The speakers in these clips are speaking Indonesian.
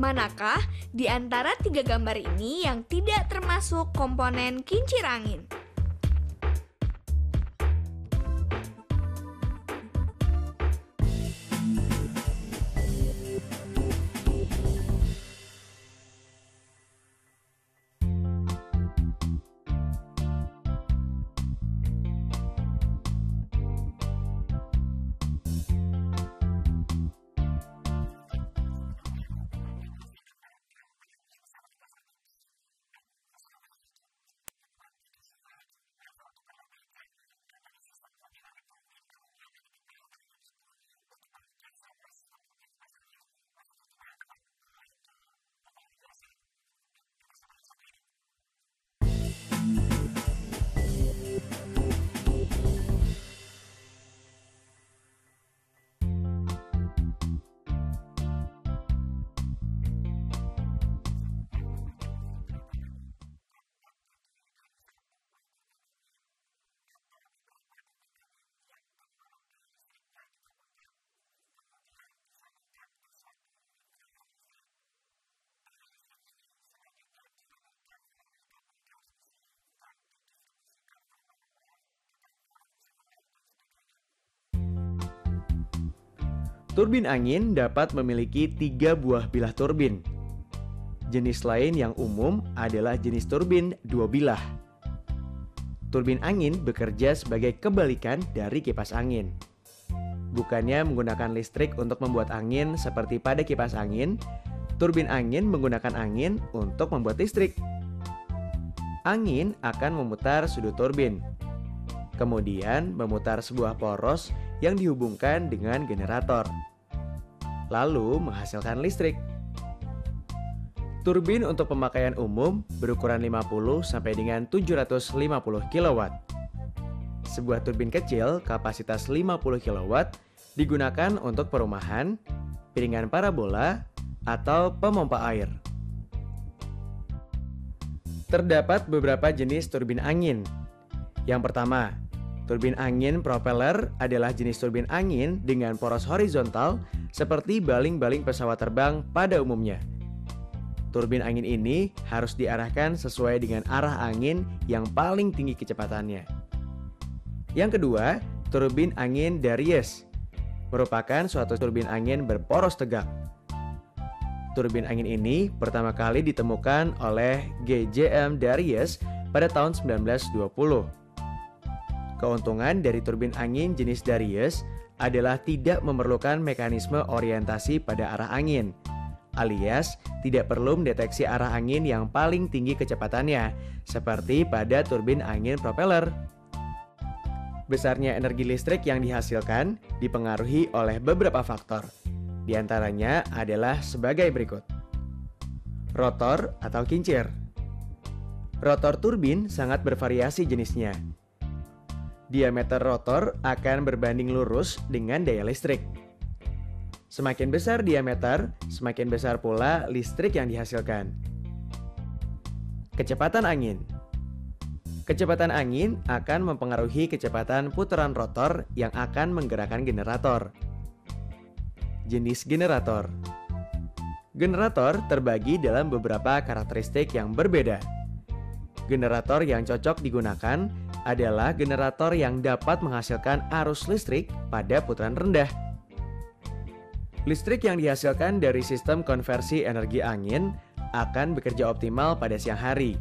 Manakah di antara tiga gambar ini yang tidak termasuk komponen kincir angin? Turbin angin dapat memiliki 3 buah bilah turbin. Jenis lain yang umum adalah jenis turbin 2 bilah. Turbin angin bekerja sebagai kebalikan dari kipas angin. Bukannya menggunakan listrik untuk membuat angin seperti pada kipas angin, turbin angin menggunakan angin untuk membuat listrik. Angin akan memutar sudut turbin, kemudian memutar sebuah poros yang dihubungkan dengan generator, lalu menghasilkan listrik. Turbin untuk pemakaian umum berukuran 50 sampai dengan 750 kW. Sebuah turbin kecil kapasitas 50 kW digunakan untuk perumahan, piringan parabola, atau pemompa air. Terdapat beberapa jenis turbin angin. Yang pertama, turbin angin propeller adalah jenis turbin angin dengan poros horizontal seperti baling-baling pesawat terbang pada umumnya. Turbin angin ini harus diarahkan sesuai dengan arah angin yang paling tinggi kecepatannya. Yang kedua, turbin angin Darius merupakan suatu turbin angin berporos tegak. Turbin angin ini pertama kali ditemukan oleh GJM Darius pada tahun 1920. Keuntungan dari turbin angin jenis Darius adalah tidak memerlukan mekanisme orientasi pada arah angin, alias tidak perlu mendeteksi arah angin yang paling tinggi kecepatannya, seperti pada turbin angin propeller. Besarnya energi listrik yang dihasilkan dipengaruhi oleh beberapa faktor. Di antaranya adalah sebagai berikut. Rotor atau kincir. Rotor turbin sangat bervariasi jenisnya. Diameter rotor akan berbanding lurus dengan daya listrik. Semakin besar diameter, semakin besar pula listrik yang dihasilkan. Kecepatan angin. Kecepatan angin akan mempengaruhi kecepatan putaran rotor yang akan menggerakkan generator. Jenis generator. Generator terbagi dalam beberapa karakteristik yang berbeda. Generator yang cocok digunakan adalah generator yang dapat menghasilkan arus listrik pada putaran rendah. Listrik yang dihasilkan dari sistem konversi energi angin akan bekerja optimal pada siang hari,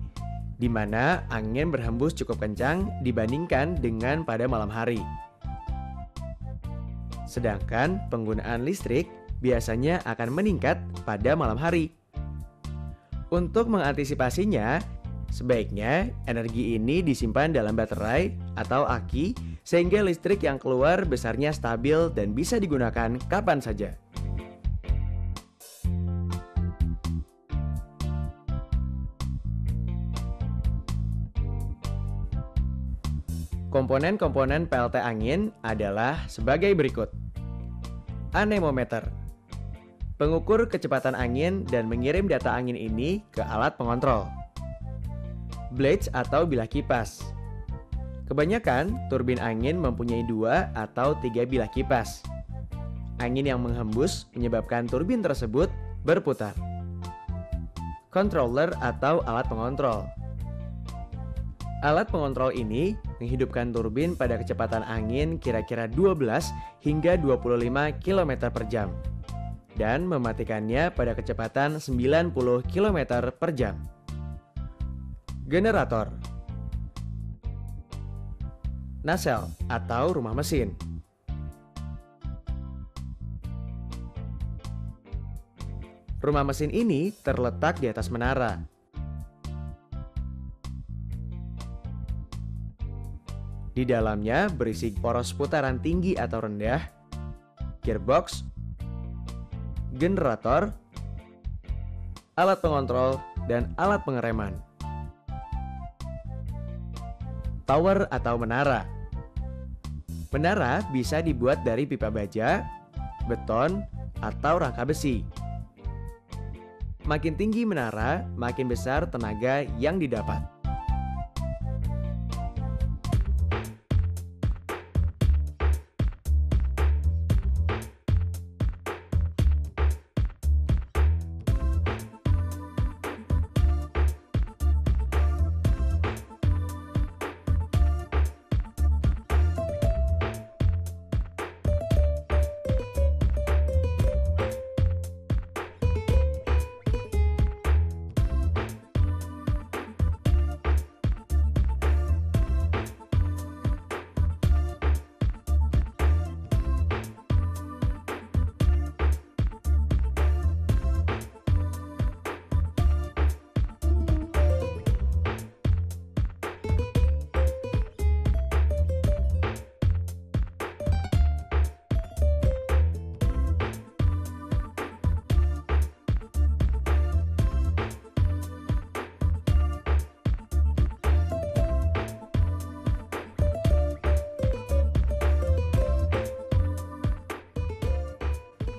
di mana angin berhembus cukup kencang dibandingkan dengan pada malam hari. Sedangkan penggunaan listrik biasanya akan meningkat pada malam hari. Untuk mengantisipasinya, sebaiknya energi ini disimpan dalam baterai atau aki sehingga listrik yang keluar besarnya stabil dan bisa digunakan kapan saja. Komponen-komponen PLT angin adalah sebagai berikut. Anemometer, pengukur kecepatan angin dan mengirim data angin ini ke alat pengontrol. Blades atau bilah kipas. Kebanyakan turbin angin mempunyai 2 atau 3 bilah kipas. Angin yang menghembus menyebabkan turbin tersebut berputar. controller atau alat pengontrol. Alat pengontrol ini menghidupkan turbin pada kecepatan angin kira-kira 12 hingga 25 km per jam dan mematikannya pada kecepatan 90 km per jam. Generator, nacelle atau rumah mesin. Rumah mesin ini terletak di atas menara. Di dalamnya berisi poros putaran tinggi atau rendah, gearbox, generator, alat pengontrol, dan alat pengereman. Tower atau menara. Menara bisa dibuat dari pipa baja, beton, atau rangka besi. Makin tinggi menara, makin besar tenaga yang didapat.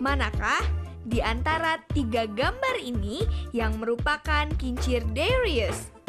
Manakah di antara tiga gambar ini yang merupakan kincir Darius?